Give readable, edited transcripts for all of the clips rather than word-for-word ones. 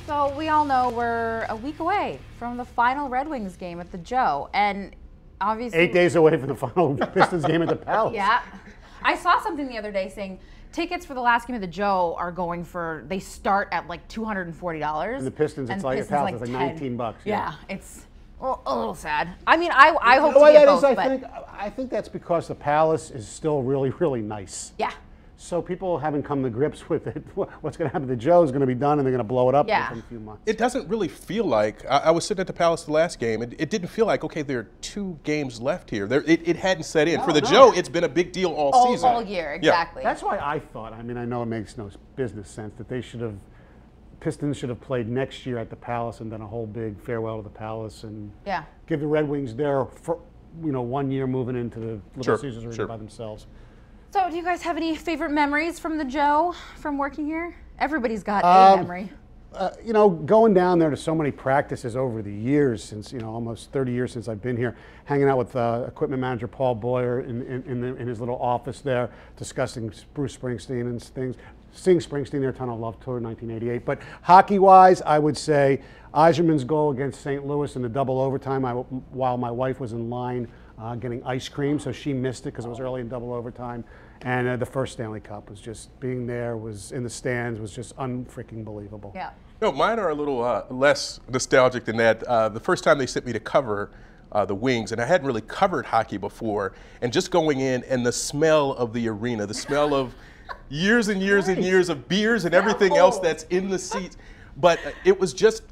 So we all know we're a week away from the final Red Wings game at the Joe, and obviously 8 days away from the final Pistons game at the Palace. Yeah, I saw something the other day saying tickets for the last game of the Joe are going for, they start at like $240. And the Pistons, it's like, Palace, it's like $19. Yeah, it's a little sad. I mean, I hope to get both, I think that's because the Palace is still really, really nice. Yeah. So people haven't come to grips with it. What's going to happen to the Joe is going to be done, and they're going to blow it up in a few months. It doesn't really feel like, I was sitting at the Palace the last game, it didn't feel like, okay, there are 2 games left here. It hadn't set in. For the Joe, it's been a big deal all season. All year, exactly. Yeah. That's why I thought, I mean, I know it makes no business sense, that Pistons should have played next year at the Palace and done a whole big farewell to the Palace and give the Red Wings their 1 year moving into the Little Caesars Arena by themselves. So do you guys have any favorite memories from the Joe from working here? Everybody's got a memory. Going down there to so many practices over the years, since almost 30 years since I've been here, hanging out with equipment manager Paul Boyer in his little office there, discussing Bruce Springsteen and things. Seeing Springsteen there, Tunnel of Love Tour 1988. But hockey-wise, I would say Yzerman's goal against St. Louis in the double overtime, while my wife was in line getting ice cream, so she missed it because it was early in double overtime. And the first Stanley Cup was just being there, was in the stands, was just unfreaking believable. Yeah. No, mine are a little less nostalgic than that. The first time they sent me to cover the Wings, and I hadn't really covered hockey before, and just going in and the smell of the arena, the smell of years and years and years of beers and everything else that's in the seats. But it was just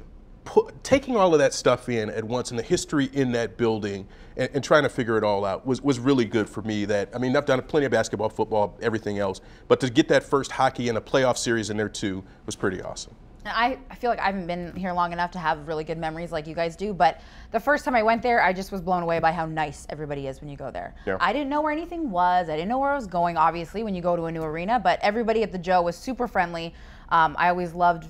taking all of that stuff in at once, and the history in that building, and trying to figure it all out was really good for me. I mean, I've done plenty of basketball, football, everything else, but to get that first hockey and a playoff series in there too was pretty awesome. I feel like I haven't been here long enough to have really good memories like you guys do, but the first time I went there, I just was blown away by how nice everybody is when you go there. Yeah. I didn't know where anything was. I didn't know where I was going, obviously, when you go to a new arena, but everybody at the Joe was super friendly. I always loved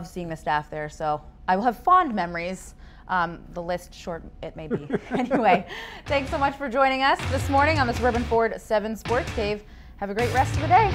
seeing the staff there, so I will have fond memories. The list short it may be. Anyway, thanks so much for joining us this morning on the Suburban Ford 7 Sports. Dave, have a great rest of the day.